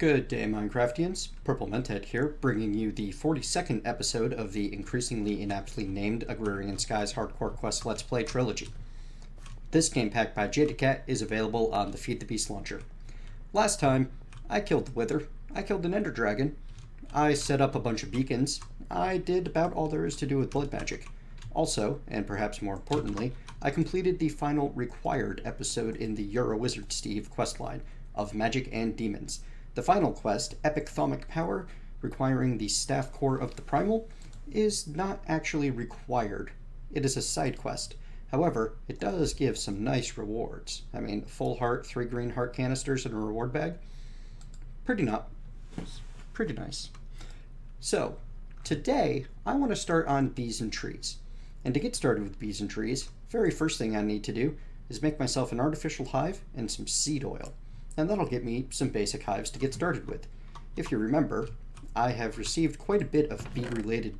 Good day, Minecraftians. Purple Menthead here, bringing you the 42nd episode of the increasingly inaptly named Agrarian Skies Hardcore Quest Let's Play Trilogy. This game pack by Jadedcat is available on the Feed the Beast launcher. Last time, I killed the Wither, I killed an Ender Dragon, I set up a bunch of beacons, I did about all there is to do with blood magic. Also, and perhaps more importantly, I completed the final required episode in the Euro Wizard Steve questline of Magic and Demons. The final quest, Epic Thaumic Power, requiring the staff core of the Primal, is not actually required. It is a side quest. However, it does give some nice rewards. I mean, full heart, 3 green heart canisters, and a reward bag. Pretty nice. So, today, I want to start on bees and trees. And to get started with bees and trees, very first thing I need to do is make myself an artificial hive and some seed oil. And that'll get me some basic hives to get started with. If you remember, I have received quite a bit of bee-related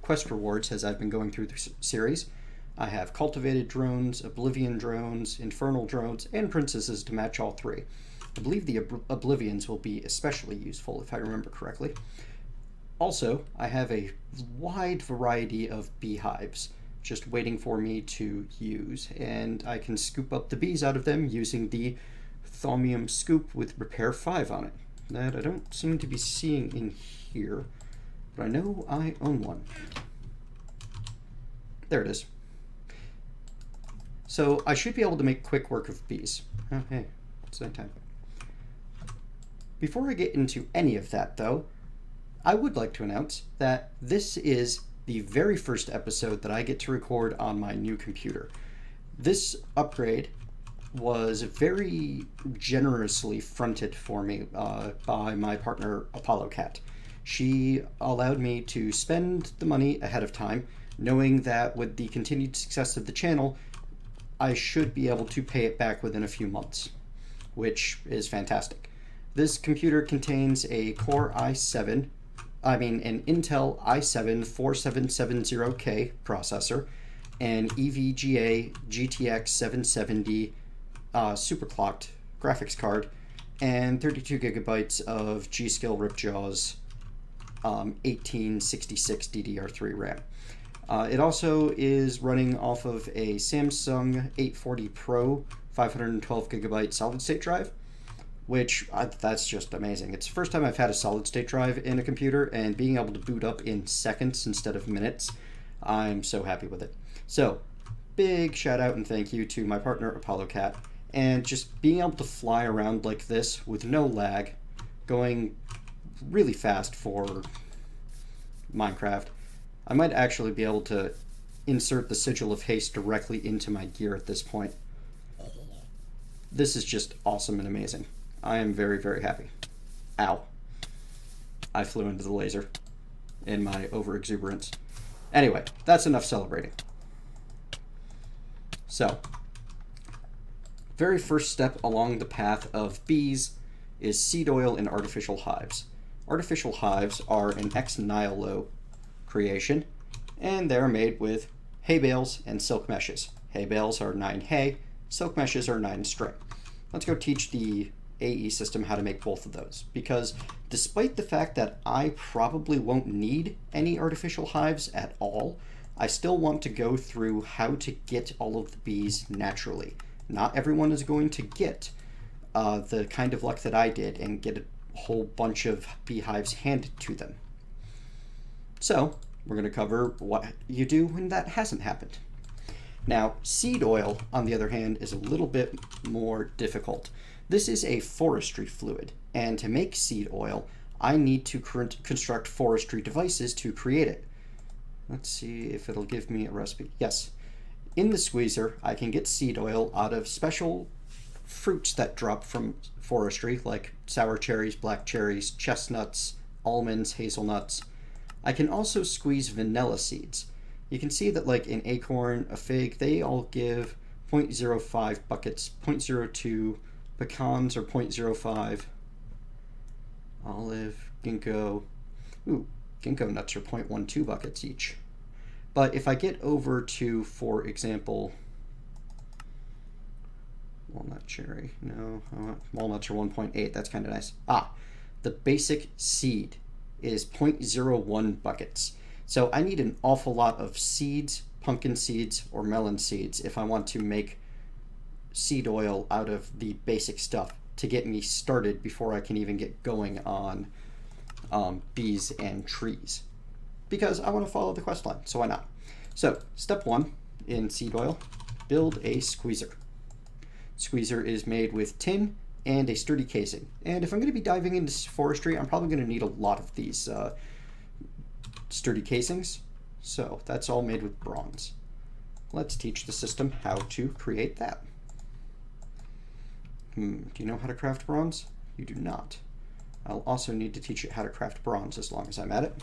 quest rewards as I've been going through the series. I have cultivated drones, oblivion drones, infernal drones, and princesses to match all 3. I believe the oblivions will be especially useful if I remember correctly. Also, I have a wide variety of beehives just waiting for me to use, and I can scoop up the bees out of them using the Thaumium Scoop with Repair 5 on it. That I don't seem to be seeing in here, but I know I own one. There it is. So I should be able to make quick work of bees. Oh, hey, it's nighttime. Before I get into any of that, though, I would like to announce that this is the very first episode that I get to record on my new computer. This upgrade was very generously fronted for me by my partner ApolloCat. She allowed me to spend the money ahead of time, knowing that with the continued success of the channel, I should be able to pay it back within a few months, which is fantastic. This computer contains a Core an Intel i7-4770K processor, an EVGA GTX 770 superclocked graphics card, and 32 gigabytes of G.Skill Ripjaw's 1866 DDR3 RAM. It also is running off of a Samsung 840 Pro 512 gigabyte solid state drive, which that's just amazing. It's the first time I've had a solid state drive in a computer, and being able to boot up in seconds instead of minutes, I'm so happy with it. So, big shout out and thank you to my partner ApolloCat. And just being able to fly around like this with no lag, going really fast for Minecraft. I might actually be able to insert the Sigil of Haste directly into my gear at this point. This is just awesome and amazing. I am very, very happy. Ow. I flew into the laser in my overexuberance. Anyway, that's enough celebrating. So, very first step along the path of bees is seed oil in artificial hives. Artificial hives are an ex nihilo creation, and they're made with hay bales and silk meshes. Hay bales are 9 hay, silk meshes are 9 string. Let's go teach the AE system how to make both of those, because despite the fact that I probably won't need any artificial hives at all, I still want to go through how to get all of the bees naturally. Not everyone is going to get the kind of luck that I did and get a whole bunch of beehives handed to them. So, we're going to cover what you do when that hasn't happened. Now, seed oil, on the other hand, is a little bit more difficult. This is a forestry fluid, and to make seed oil, I need to construct forestry devices to create it. Let's see if it'll give me a recipe. Yes. In the squeezer, I can get seed oil out of special fruits that drop from forestry, like sour cherries, black cherries, chestnuts, almonds, hazelnuts. I can also squeeze vanilla seeds. You can see that like an acorn, a fig, they all give 0.05 buckets, 0.02, pecans are 0.05, olive, ginkgo, ginkgo nuts are 0.12 buckets each. But if I get over to, for example, Walnut cherry. No. Walnuts are 1.8. That's kind of nice. Ah, the basic seed is 0.01 buckets. So I need an awful lot of seeds, pumpkin seeds, or melon seeds if I want to make seed oil out of the basic stuff to get me started before I can even get going on bees and trees. Because I want to follow the quest line, so why not? So, step 1 in seed oil, build a squeezer. Squeezer is made with tin and a sturdy casing. And if I'm going to be diving into forestry, I'm probably going to need a lot of these sturdy casings. So that's all made with bronze. Let's teach the system how to create that. Do you know how to craft bronze? You do not. I'll also need to teach you how to craft bronze as long as I'm at it.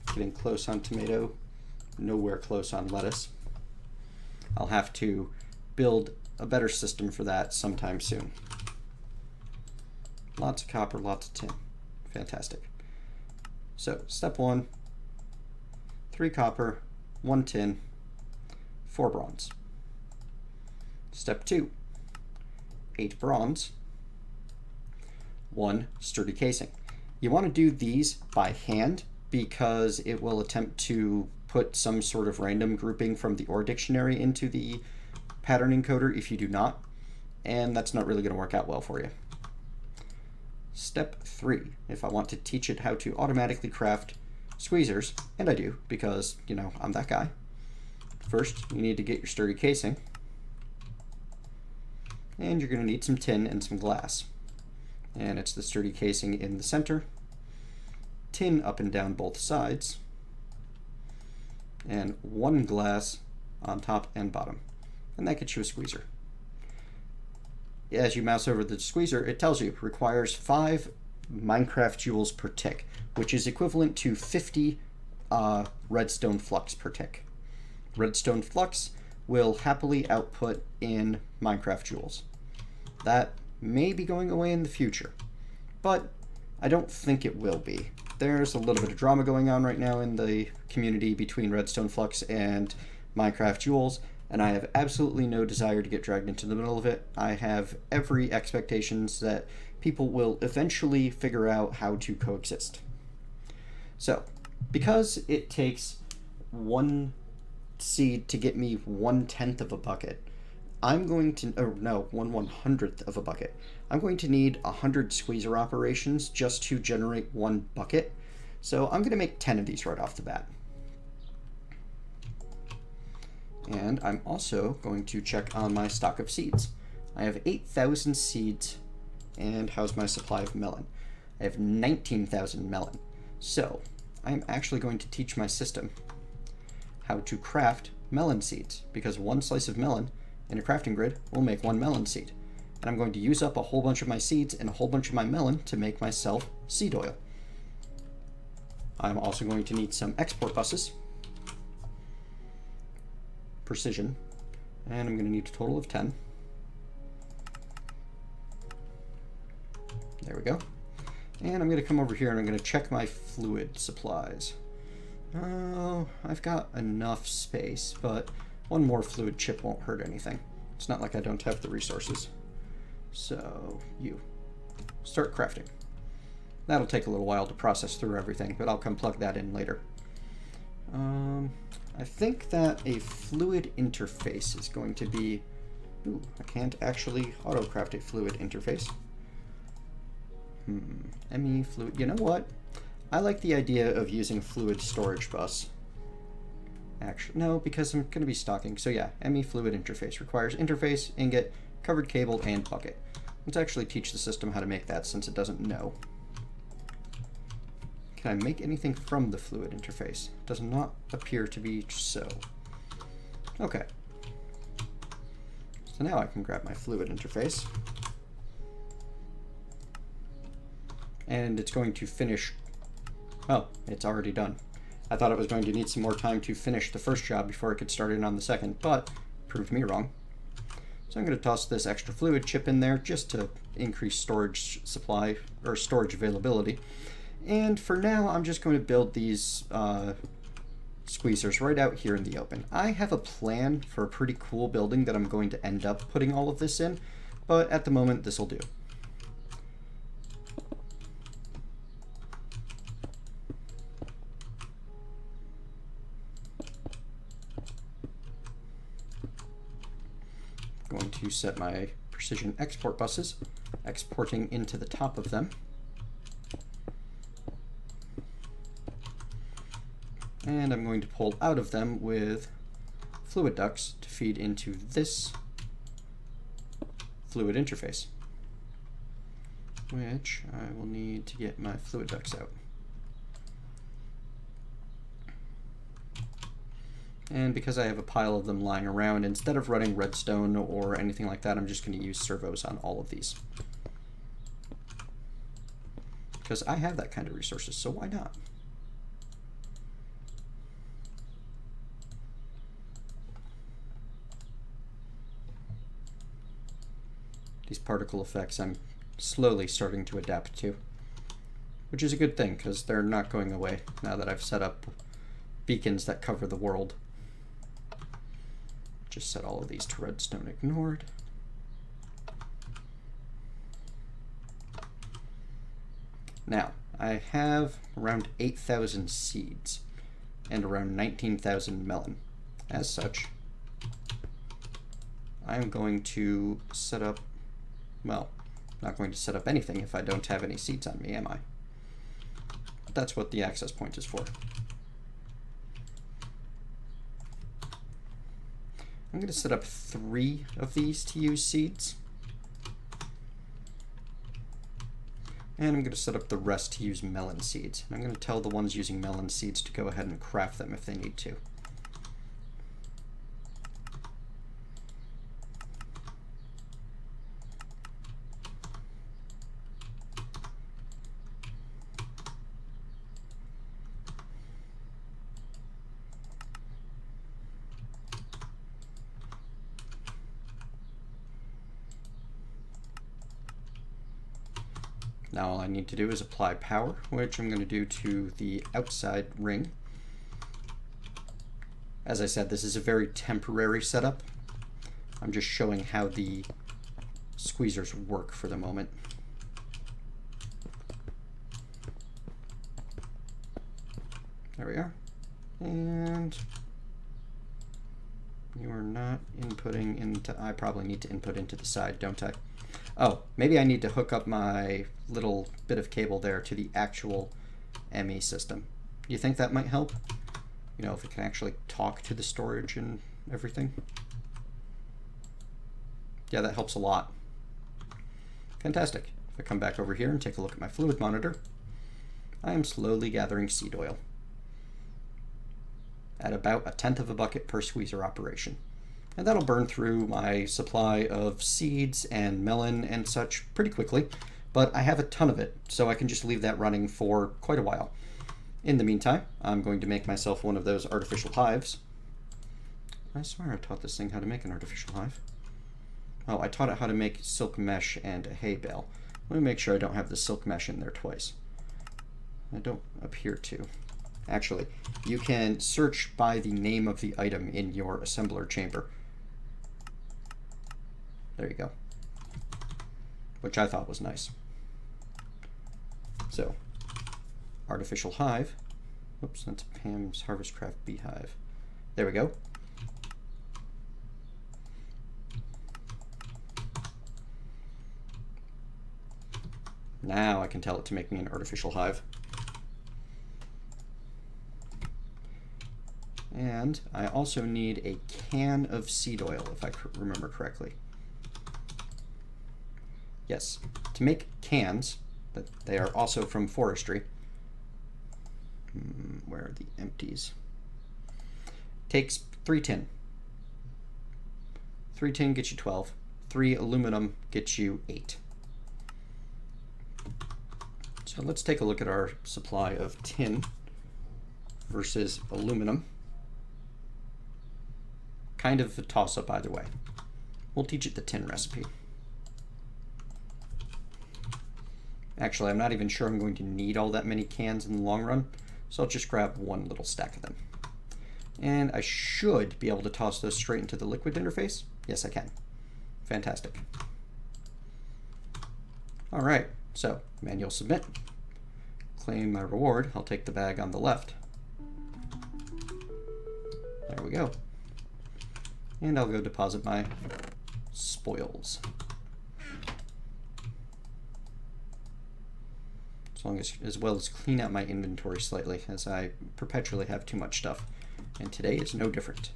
Getting close on tomato, nowhere close on lettuce. I'll have to build a better system for that sometime soon. Lots of copper, lots of tin. Fantastic. So, step 1, 3 copper, 1 tin, 4 bronze. Step 2, 8 bronze, 1 sturdy casing. You want to do these by hand because it will attempt to put some sort of random grouping from the OR dictionary into the pattern encoder if you do not, and that's not really going to work out well for you. Step 3, if I want to teach it how to automatically craft squeezers, and I do because, you know, I'm that guy. First, you need to get your sturdy casing, and you're going to need some tin and some glass. And it's the sturdy casing in the center, tin up and down both sides, and 1 glass on top and bottom. And that gets you a squeezer. As you mouse over the squeezer, it tells you requires 5 Minecraft joules per tick, which is equivalent to 50 redstone flux per tick. Redstone flux will happily output in Minecraft joules. That may be going away in the future, but I don't think it will be. There's a little bit of drama going on right now in the community between redstone flux and Minecraft joules, and I have absolutely no desire to get dragged into the middle of it. I have every expectations that people will eventually figure out how to coexist. So, because it takes 1 seed to get me 1/10 of a bucket, I'm going to, oh no, 1/100th of a bucket. I'm going to need 100 squeezer operations just to generate 1 bucket. So I'm going to make 10 of these right off the bat. And I'm also going to check on my stock of seeds. I have 8,000 seeds, and how's my supply of melon? I have 19,000 melon. So I'm actually going to teach my system how to craft melon seeds, because 1 slice of melon in a crafting grid will make 1 melon seed. And I'm going to use up a whole bunch of my seeds and a whole bunch of my melon to make myself seed oil. I'm also going to need some export buses, precision, and I'm going to need a total of 10. There we go. And I'm going to come over here and I'm going to check my fluid supplies. Oh, I've got enough space, but 1 more fluid chip won't hurt anything. It's not like I don't have the resources. So, you start crafting. That'll take a little while to process through everything, but I'll come plug that in later. I think that a fluid interface is going to be... Ooh, I can't actually auto-craft a fluid interface. ME fluid... You know what? I like the idea of using fluid storage bus. Actually, no, because I'm going to be stocking. So yeah, ME fluid interface requires interface, ingot, covered cable, and bucket. Let's actually teach the system how to make that since it doesn't know. Can I make anything from the fluid interface? Does not appear to be so. Okay. So now I can grab my fluid interface. And it's going to finish... Oh, it's already done. I thought it was going to need some more time to finish the first job before it could start in on the second, but proved me wrong. So I'm going to toss this extra fluid chip in there just to increase storage supply, or storage availability. And for now, I'm just going to build these squeezers right out here in the open. I have a plan for a pretty cool building that I'm going to end up putting all of this in, but at the moment this will do. Going to set my precision export buses, exporting into the top of them. And I'm going to pull out of them with fluid ducts to feed into this fluid interface, which I will need to get my fluid ducts out. And because I have a pile of them lying around, instead of running redstone or anything like that, I'm just going to use servos on all of these. Because I have that kind of resources, so why not? These particle effects I'm slowly starting to adapt to, which is a good thing because they're not going away now that I've set up beacons that cover the world. Just set all of these to redstone ignored. Now, I have around 8,000 seeds and around 19,000 melon. As such, I'm going to set up, well, I'm not going to set up anything if I don't have any seeds on me, am I? But that's what the access point is for. I'm going to set up 3 of these to use seeds. And I'm going to set up the rest to use melon seeds. And I'm going to tell the ones using melon seeds to go ahead and craft them if they need to. Now all I need to do is apply power, which I'm going to do to the outside ring. As I said, this is a very temporary setup. I'm just showing how the squeezers work for the moment. There we are. And you are not inputting into, I probably need to input into the side, don't I? Oh, maybe I need to hook up my little bit of cable there to the actual ME system. Do you think that might help? You know, if it can actually talk to the storage and everything? Yeah, that helps a lot. Fantastic. If I come back over here and take a look at my fluid monitor, I am slowly gathering seed oil at about 1/10 of a bucket per squeezer operation. And that'll burn through my supply of seeds and melon and such pretty quickly, but I have a ton of it, so I can just leave that running for quite a while. In the meantime, I'm going to make myself one of those artificial hives. I swear I taught this thing how to make an artificial hive. Oh, I taught it how to make silk mesh and a hay bale. Let me make sure I don't have the silk mesh in there twice. I don't appear to. Actually, you can search by the name of the item in your assembler chamber. There you go. Which I thought was nice. So, artificial hive. Oops, that's Pam's Harvestcraft beehive. There we go. Now I can tell it to make me an artificial hive. And I also need a can of seed oil, if I remember correctly. Yes, to make cans, that they are also from forestry. Where are the empties? Takes 3 tin. 3 tin gets you 12. 3 aluminum gets you 8. So let's take a look at our supply of tin versus aluminum. Kind of a toss-up either way. We'll teach it the tin recipe. Actually, I'm not even sure I'm going to need all that many cans in the long run, so I'll just grab one little stack of them. And I should be able to toss those straight into the liquid interface. Yes, I can. Fantastic. All right, so manual submit. Claim my reward. I'll take the bag on the left. There we go. And I'll go deposit my spoils. As well as clean out my inventory slightly, as I perpetually have too much stuff. And today is no different.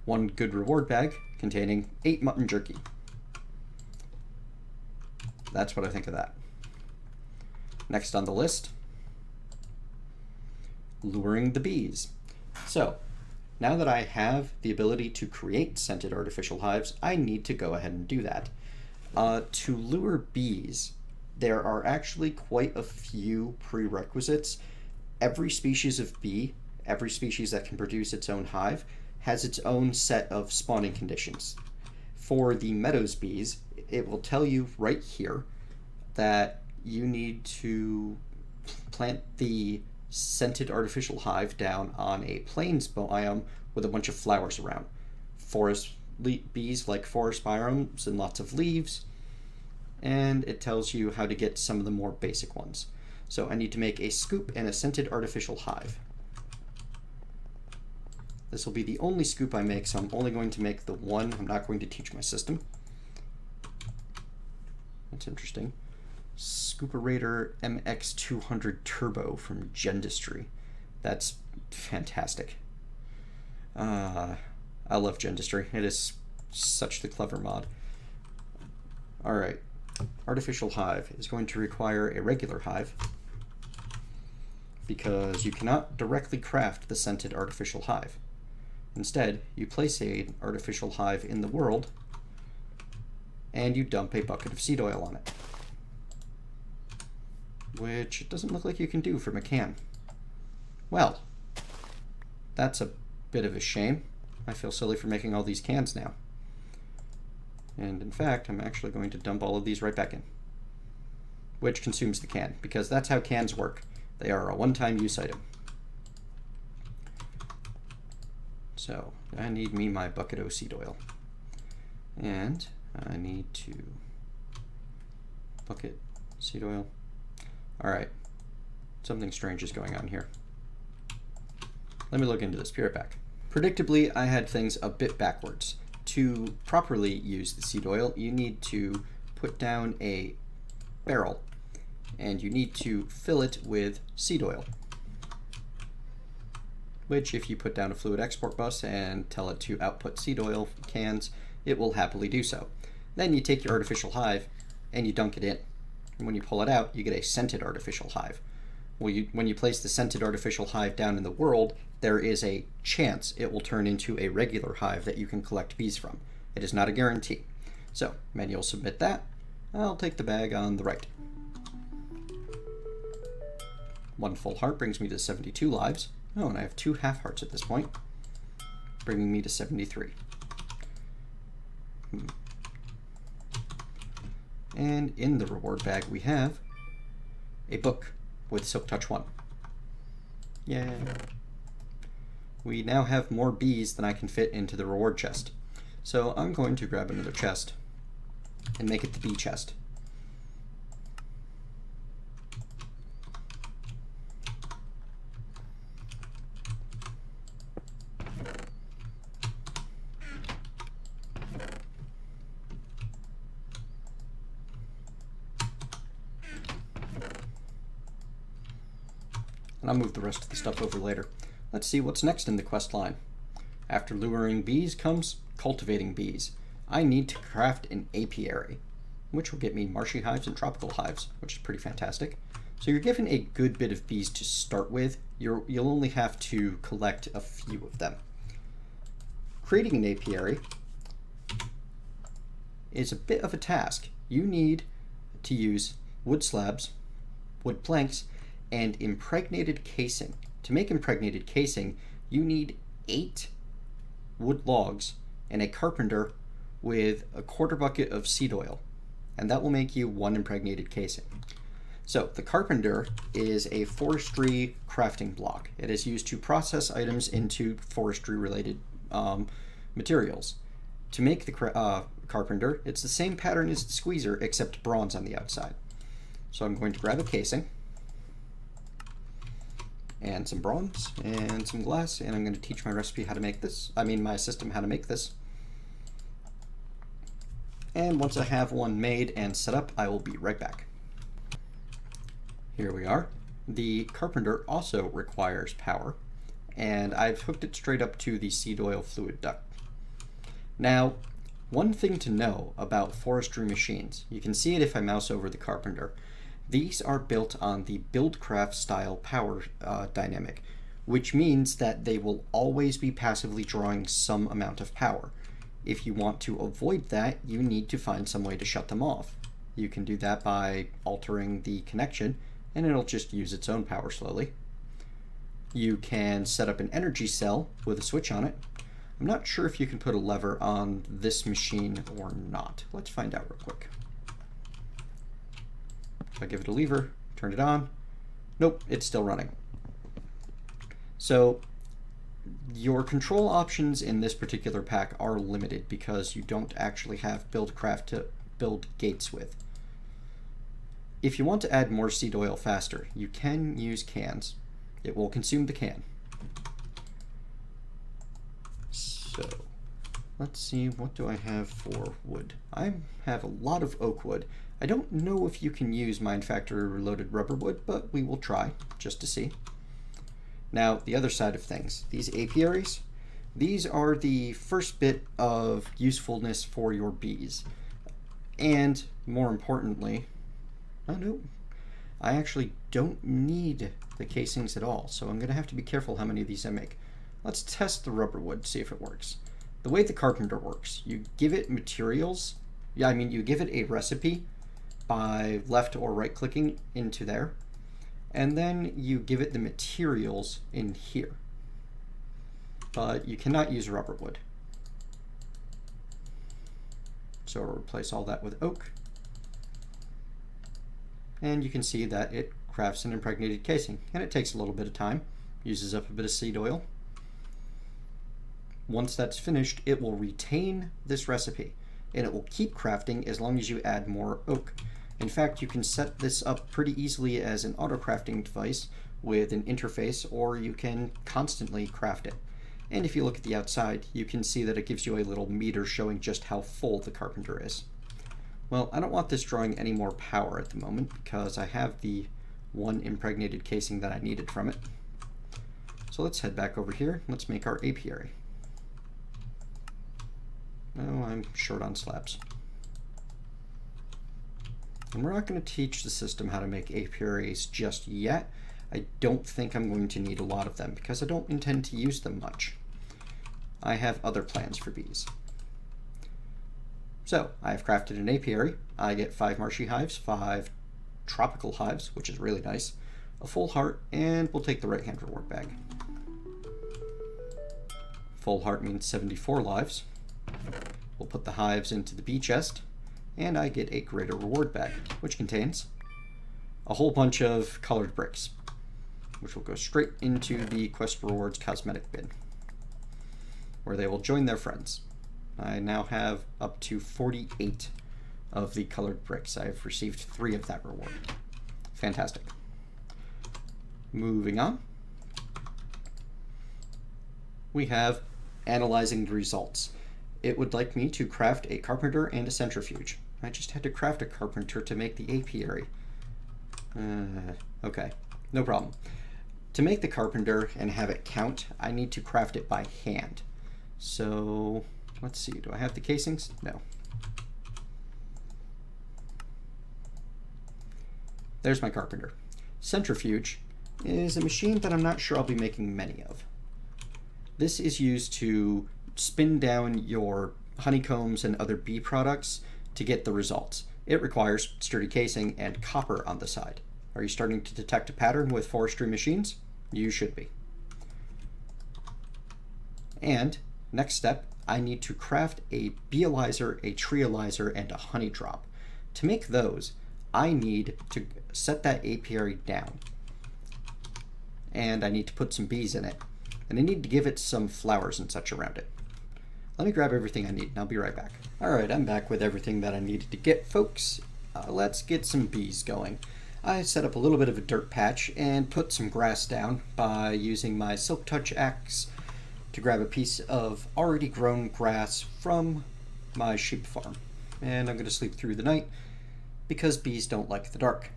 One good reward bag containing 8 mutton jerky. That's what I think of that. Next on the list, luring the bees. So, now that I have the ability to create scented artificial hives, I need to go ahead and do that. To lure bees, there are actually quite a few prerequisites. Every species of bee, every species that can produce its own hive, has its own set of spawning conditions. For the meadows bees, it will tell you right here that you need to plant the scented artificial hive down on a plains biome with a bunch of flowers around. Forest bees like forest biomes and lots of leaves, and it tells you how to get some of the more basic ones. So I need to make a scoop and a scented artificial hive. This will be the only scoop I make, so I'm only going to make the one. I'm not going to teach my system. That's interesting. Scooperator MX200 Turbo from Gendistry. That's fantastic. I love Gendistry. It is such the clever mod. Alright. Artificial hive is going to require a regular hive because you cannot directly craft the scented artificial hive. Instead, you place an artificial hive in the world and you dump a bucket of seed oil on it, which it doesn't look like you can do from a can. Well, that's a bit of a shame. I feel silly for making all these cans now. And in fact, I'm actually going to dump all of these right back in, which consumes the can, because that's how cans work. They are a one-time use item. So I need me my bucket of seed oil. And I need to bucket seed oil. All right, something strange is going on here. Let me look into this pure pack. Predictably, I had things a bit backwards. To properly use the seed oil, you need to put down a barrel and you need to fill it with seed oil, which if you put down a fluid export bus and tell it to output seed oil cans, it will happily do so. Then you take your artificial hive and you dunk it in. And when you pull it out, you get a scented artificial hive. Well, when you place the scented artificial hive down in the world, there is a chance it will turn into a regular hive that you can collect bees from. It is not a guarantee. So, manual submit that. I'll take the bag on the right. One full heart brings me to 72 lives. Oh, and I have 2 half hearts at this point, bringing me to 73. And in the reward bag we have a book with Silk Touch 1. Yay. We now have more bees than I can fit into the reward chest. So I'm going to grab another chest and make it the bee chest. And I'll move the rest of the stuff over later. Let's see what's next in the quest line. After luring bees comes cultivating bees. I need to craft an apiary, which will get me marshy hives and tropical hives, which is pretty fantastic. So you're given a good bit of bees to start with. You'll only have to collect a few of them. Creating an apiary is a bit of a task. You need to use wood slabs, wood planks, and impregnated casing. To make impregnated casing, you need 8 wood logs and a carpenter with a 1/4 bucket of seed oil, and that will make you 1 impregnated casing. So the carpenter is a forestry crafting block. It is used to process items into forestry related materials. To make the carpenter, it's the same pattern as the squeezer except bronze on the outside. So I'm going to grab a casing and some bronze and some glass, and I'm going to teach my recipe how to make this. My system how to make this. And once I have one made and set up, I will be right back. Here we are. The carpenter also requires power, and I've hooked it straight up to the seed oil fluid duct. Now, one thing to know about forestry machines, you can see it if I mouse over the carpenter. These are built on the Buildcraft style power dynamic, which means that they will always be passively drawing some amount of power. If you want to avoid that, you need to find some way to shut them off. You can do that by altering the connection, and it'll just use its own power slowly. You can set up an energy cell with a switch on it. I'm not sure if you can put a lever on this machine or not. Let's find out real quick. If I give it a lever, turn it on, nope, it's still running. So your control options in this particular pack are limited because you don't actually have Buildcraft to build gates with. If you want to add more seed oil faster, you can use cans. It will consume the can. So let's see, what do I have for wood? I have a lot of oak wood. I don't know if you can use Mine Factory Reloaded rubber wood, but we will try just to see. Now, the other side of things, these apiaries, these are the first bit of usefulness for your bees. And more importantly, oh no, I actually don't need the casings at all, so I'm going to have to be careful how many of these I make. Let's test the rubber wood, see if it works. The way the carpenter works, you give it materials, you give it a recipe by left or right clicking into there, and then you give it the materials in here. But you cannot use rubber wood. So I'll replace all that with oak. And you can see that it crafts an impregnated casing, and it takes a little bit of time, uses up a bit of seed oil. Once that's finished, it will retain this recipe, and it will keep crafting as long as you add more oak. In fact, you can set this up pretty easily as an auto crafting device with an interface, or you can constantly craft it. And if you look at the outside, you can see that it gives you a little meter showing just how full the carpenter is. Well, I don't want this drawing any more power at the moment because I have the one impregnated casing that I needed from it. So let's head back over here. Let's make our apiary. Oh, I'm short on slabs. And we're not going to teach the system how to make apiaries just yet. I don't think I'm going to need a lot of them because I don't intend to use them much. I have other plans for bees. So I've crafted an apiary. I get 5 marshy hives, 5 tropical hives, which is really nice, a full heart, and we'll take the right-hand reward bag. Full heart means 74 lives. We'll put the hives into the bee chest, and I get a greater reward bag, which contains a whole bunch of colored bricks, which will go straight into the Quest Rewards cosmetic bin, where they will join their friends. I now have up to 48 of the colored bricks. I've received 3 of that reward. Fantastic. Moving on. We have analyzing the results. It would like me to craft a carpenter and a centrifuge. I just had to craft a carpenter to make the apiary. Okay, no problem. To make the carpenter and have it count, I need to craft it by hand. So let's see, do I have the casings? No. There's my carpenter. Centrifuge is a machine that I'm not sure I'll be making many of. This is used to spin down your honeycombs and other bee products to get the results. It requires sturdy casing and copper on the side. Are you starting to detect a pattern with forestry machines? You should be. And next step, I need to craft a beealyzer, a treealyzer, and a honey drop. To make those, I need to set that apiary down. And I need to put some bees in it. And I need to give it some flowers and such around it. Let me grab everything I need and I'll be right back. Alright, I'm back with everything that I needed to get, folks. Let's get some bees going. I set up a little bit of a dirt patch and put some grass down by using my Silk Touch axe to grab a piece of already grown grass from my sheep farm. And I'm going to sleep through the night because bees don't like the dark.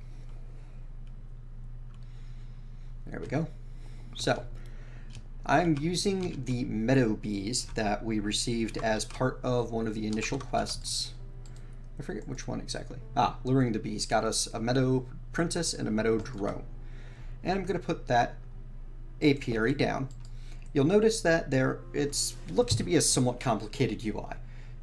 There we go. So, I'm using the meadow bees that we received as part of one of the initial quests. I forget which one exactly. Luring the bees got us a meadow princess and a meadow drone. And I'm going to put that apiary down. You'll notice that it looks to be a somewhat complicated UI.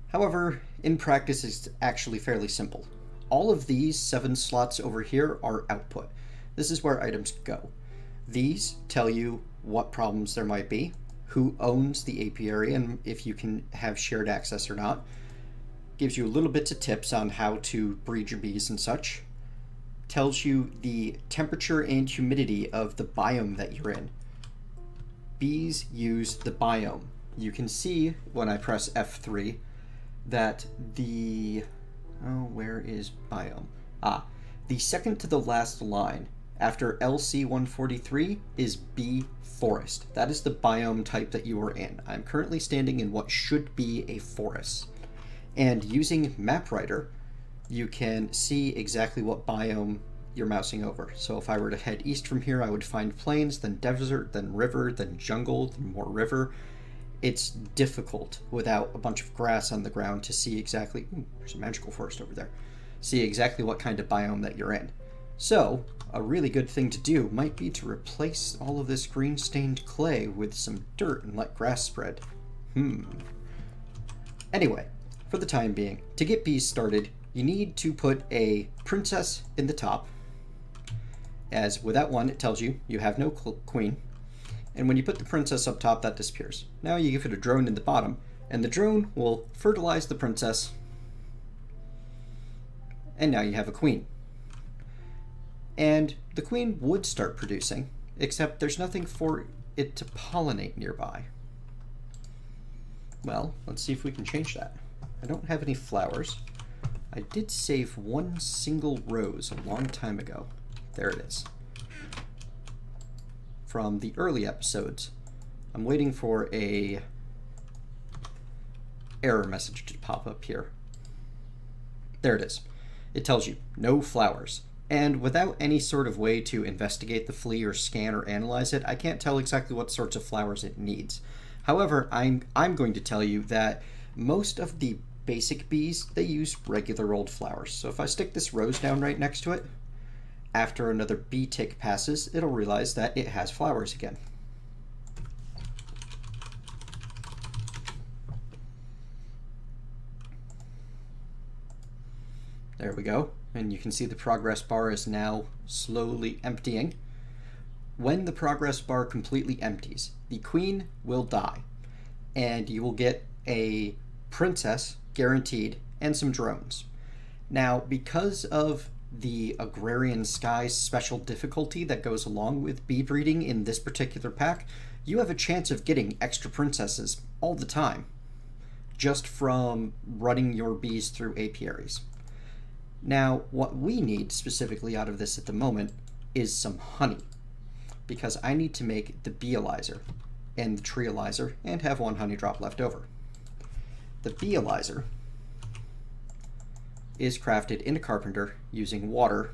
However, in practice it's actually fairly simple. All of these 7 slots over here are output. This is where items go. These tell you what problems there might be, who owns the apiary, and if you can have shared access or not. Gives you a little bits of tips on how to breed your bees and such. Tells you the temperature and humidity of the biome that you're in. Bees use the biome. You can see when I press F3 that where is biome? The second to the last line after LC143 is bee forest. That is the biome type that you are in. I'm currently standing in what should be a forest. And using Map Writer, you can see exactly what biome you're mousing over. So if I were to head east from here, I would find plains, then desert, then river, then jungle, then more river. It's difficult without a bunch of grass on the ground to see exactly, there's a magical forest over there, see exactly what kind of biome that you're in. So a really good thing to do might be to replace all of this green stained clay with some dirt and let grass spread. Anyway, for the time being, to get bees started, you need to put a princess in the top, as without one it tells you you have no queen, and when you put the princess up top that disappears. Now you give it a drone in the bottom, and the drone will fertilize the princess, and now you have a queen. And the queen would start producing, except there's nothing for it to pollinate nearby. Well, let's see if we can change that. I don't have any flowers. I did save one single rose a long time ago. There it is. From the early episodes. I'm waiting for a error message to pop up here. There it is. It tells you no flowers. And without any sort of way to investigate the flea or scan or analyze it, I can't tell exactly what sorts of flowers it needs. However, I'm going to tell you that most of the basic bees, they use regular old flowers. So if I stick this rose down right next to it, after another bee tick passes, it'll realize that it has flowers again. There we go. And you can see the progress bar is now slowly emptying. When the progress bar completely empties, the queen will die, and you will get a princess guaranteed and some drones. Now, because of the Agrarian Skies special difficulty that goes along with bee breeding in this particular pack, you have a chance of getting extra princesses all the time, just from running your bees through apiaries. Now, what we need specifically out of this at the moment is some honey, because I need to make the beealyzer and the treealyzer and have one honey drop left over. The beealyzer is crafted in a carpenter using water,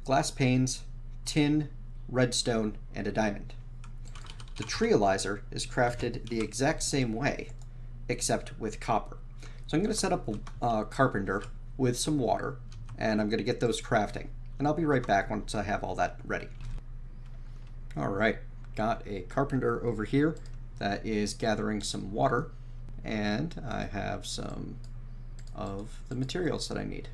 glass panes, tin, redstone, and a diamond. The treealyzer is crafted the exact same way, except with copper. So I'm going to set up a carpenter with some water, and I'm going to get those crafting. And I'll be right back once I have all that ready. Alright, got a carpenter over here that is gathering some water, and I have some of the materials that I need.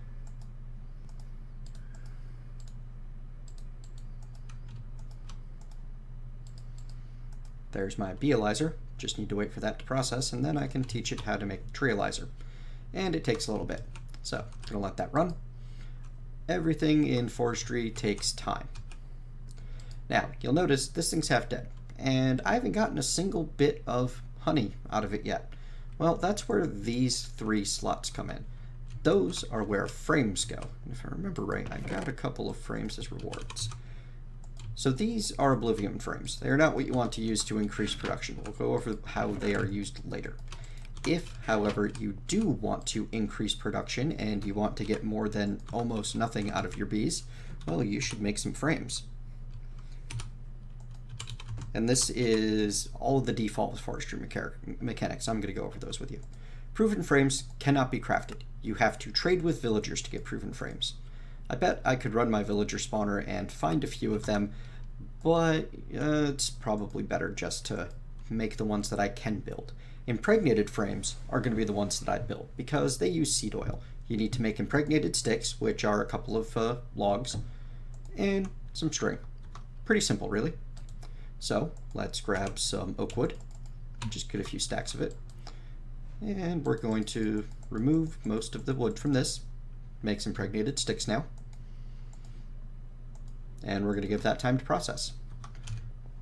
There's my beealyzer. Just need to wait for that to process, and then I can teach it how to make treealyzer. And it takes a little bit. So I'm going to let that run. everything in forestry takes time. Now, you'll notice this thing's half dead, and I haven't gotten a single bit of honey out of it yet. Well, that's where these 3 slots come in. Those are where frames go. And if I remember right, I got a couple of frames as rewards. So these are Oblivion frames. They are not what you want to use to increase production. We'll go over how they are used later. If, however, you do want to increase production and you want to get more than almost nothing out of your bees, well, you should make some frames. And this is all of the default forestry mechanics. I'm going to go over those with you. Proven frames cannot be crafted. You have to trade with villagers to get proven frames. I bet I could run my villager spawner and find a few of them, but it's probably better just to make the ones that I can build. Impregnated frames are going to be the ones that I'd build because they use seed oil. You need to make impregnated sticks, which are a couple of logs, and some string. Pretty simple, really. So let's grab some oak wood, just get a few stacks of it, and we're going to remove most of the wood from this, make some impregnated sticks now, and we're going to give that time to process.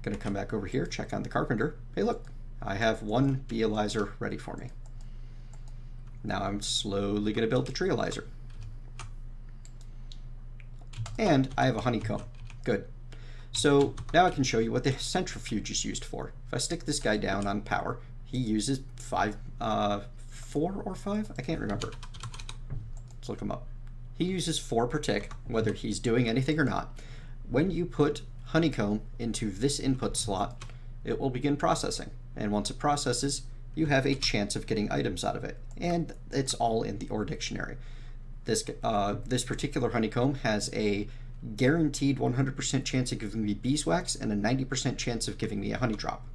Going to come back over here, check on the carpenter. Hey, look, I have 1 beealyzer ready for me. Now I'm slowly going to build the treealyzer. And I have a honeycomb. Good. So now I can show you what the centrifuge is used for. If I stick this guy down on power, he uses 4 or 5? I can't remember. Let's look him up. He uses 4 per tick, whether he's doing anything or not. When you put honeycomb into this input slot, it will begin processing. And once it processes, you have a chance of getting items out of it. And it's all in the ore dictionary. This particular honeycomb has a guaranteed 100% chance of giving me beeswax and a 90% chance of giving me a honey drop.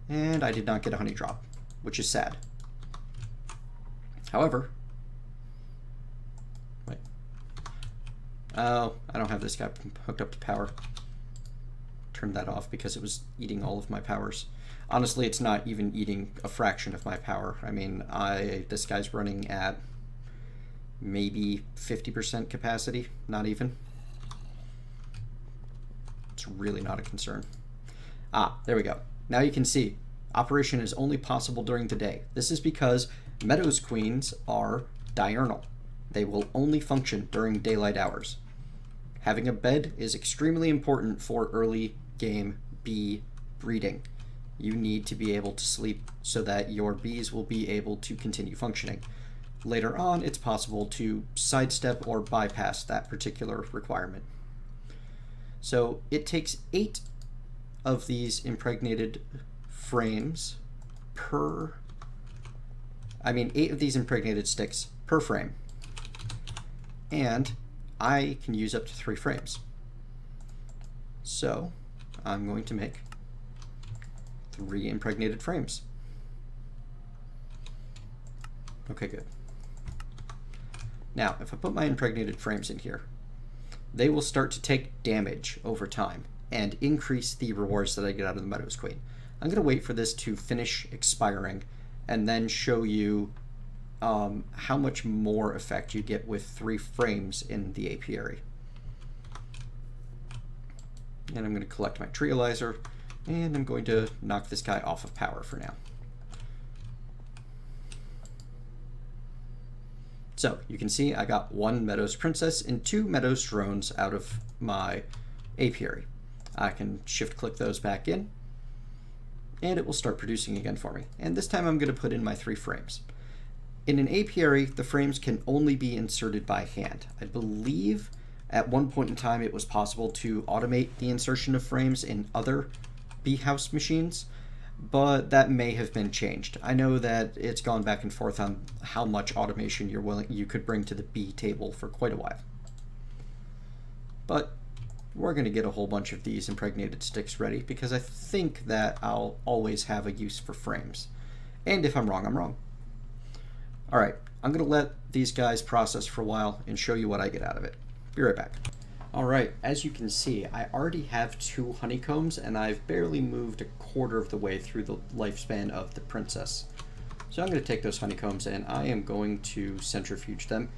And I did not get a honey drop, which is sad. However, wait. Oh, I don't have this guy hooked up to power. Turned that off because it was eating all of my powers. Honestly, it's not even eating a fraction of my power. I mean, this guy's running at maybe 50% capacity, not even. It's really not a concern. Ah, there we go. Now you can see, operation is only possible during the day. This is because Meadows Queens are diurnal. They will only function during daylight hours. Having a bed is extremely important for early game bee breeding. You need to be able to sleep so that your bees will be able to continue functioning. Later on, it's possible to sidestep or bypass that particular requirement. So it takes 8 of these impregnated frames per... 8 of these impregnated sticks per frame. And I can use up to 3 frames. So I'm going to make 3 impregnated frames. Okay, good. Now, if I put my impregnated frames in here, they will start to take damage over time and increase the rewards that I get out of the Meadows Queen. I'm going to wait for this to finish expiring and then show you how much more effect you get with 3 frames in the apiary. And I'm going to collect my treealyzer, and I'm going to knock this guy off of power for now. So you can see I got 1 Meadows Princess and 2 Meadows Drones out of my apiary. I can shift click those back in and it will start producing again for me. And this time I'm going to put in my 3 frames. In an apiary, the frames can only be inserted by hand. I believe at one point in time it was possible to automate the insertion of frames in other bee house machines, but that may have been changed. I know that it's gone back and forth on how much automation you could bring to the bee table for quite a while. But we're going to get a whole bunch of these impregnated sticks ready because I think that I'll always have a use for frames. And if I'm wrong, I'm wrong. Alright, I'm going to let these guys process for a while and show you what I get out of it. Be right back. Alright, as you can see, I already have 2 honeycombs and I've barely moved a quarter of the way through the lifespan of the princess. So I'm going to take those honeycombs and I am going to centrifuge them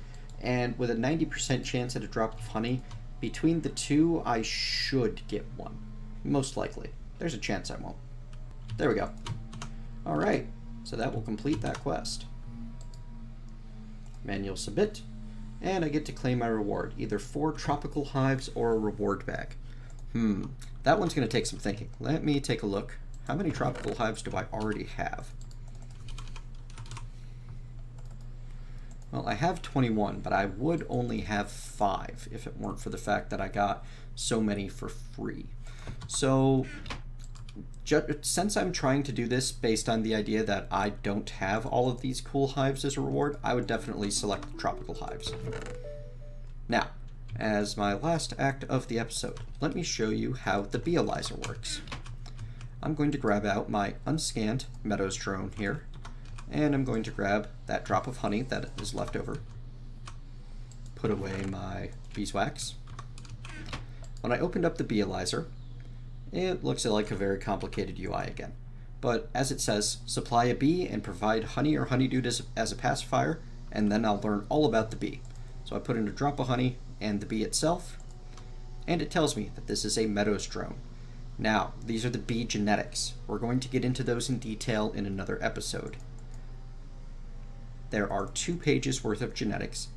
and with a 90% chance at a drop of honey, between the two, I should get one. Most likely. There's a chance I won't. There we go. Alright, so that will complete that quest. Manual submit, and I get to claim my reward, either 4 tropical hives or a reward bag. That one's going to take some thinking. Let me take a look. How many tropical hives do I already have? Well, I have 21, but I would only have 5 if it weren't for the fact that I got so many for free. So, since I'm trying to do this based on the idea that I don't have all of these cool hives as a reward, I would definitely select the tropical hives. Now, as my last act of the episode, let me show you how the Beealyzer works. I'm going to grab out my unscanned Meadows drone here, and I'm going to grab that drop of honey that is left over, put away my beeswax. When I opened up the Beealyzer, it looks like a very complicated UI again. But as it says, supply a bee and provide honey or honeydew as a pacifier, and then I'll learn all about the bee. So I put in a drop of honey and the bee itself, and it tells me that this is a Meadows drone. Now, these are the bee genetics. We're going to get into those in detail in another episode. There are 2 pages worth of genetics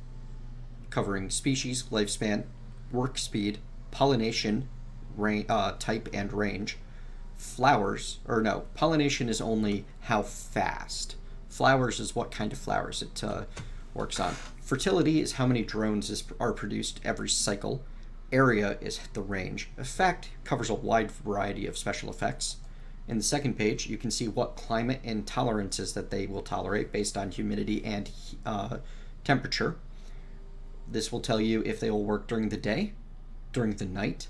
covering species, lifespan, work speed, pollination, type and range, flowers, or no, pollination is only how fast. Flowers is what kind of flowers it works on. Fertility is how many drones are produced every cycle. Area is the range. Effect covers a wide variety of special effects. In the second page, you can see what climate and tolerances that they will tolerate based on humidity and temperature. This will tell you if they will work during the day, during the night,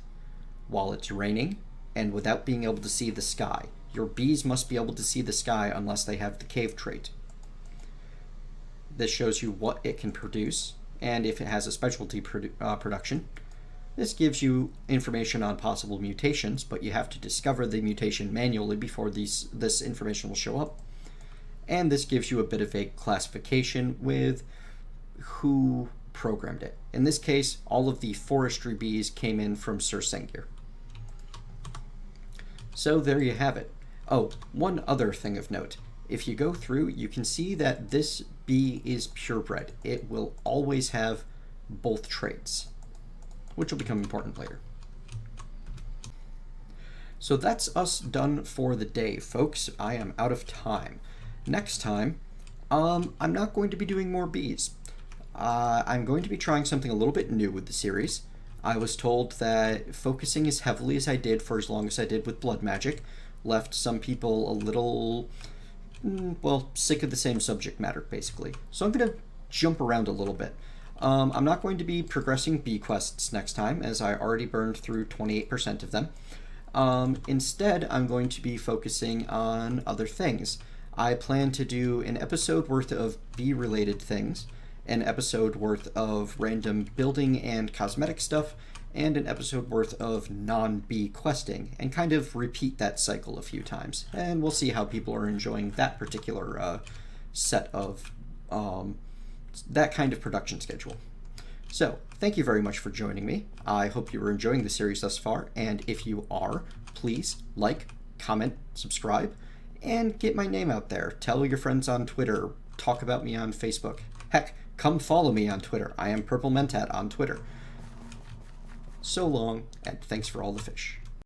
while it's raining, and without being able to see the sky. Your bees must be able to see the sky unless they have the cave trait. This shows you what it can produce, and if it has a specialty production. This gives you information on possible mutations, but you have to discover the mutation manually before this information will show up. And this gives you a bit of a classification with who programmed it. In this case, all of the forestry bees came in from Sir Sengir. So there you have it. Oh, one other thing of note. If you go through, you can see that this bee is purebred. It will always have both traits, which will become important later. So that's us done for the day, folks. I am out of time. Next time, I'm not going to be doing more bees. I'm going to be trying something a little bit new with the series. I was told that focusing as heavily as I did for as long as I did with blood magic left some people a little, well, sick of the same subject matter, basically. So I'm going to jump around a little bit. I'm not going to be progressing bee quests next time, as I already burned through 28% of them. Instead, I'm going to be focusing on other things. I plan to do an episode worth of bee-related things, an episode worth of random building and cosmetic stuff, and an episode worth of non-bee questing, and kind of repeat that cycle a few times. And we'll see how people are enjoying that particular set of that kind of production schedule. So, thank you very much for joining me. I hope you are enjoying the series thus far, and if you are, please like, comment, subscribe, and get my name out there. Tell your friends on Twitter, talk about me on Facebook. Heck, come follow me on Twitter. I am Purple Mentat on Twitter. So long, and thanks for all the fish.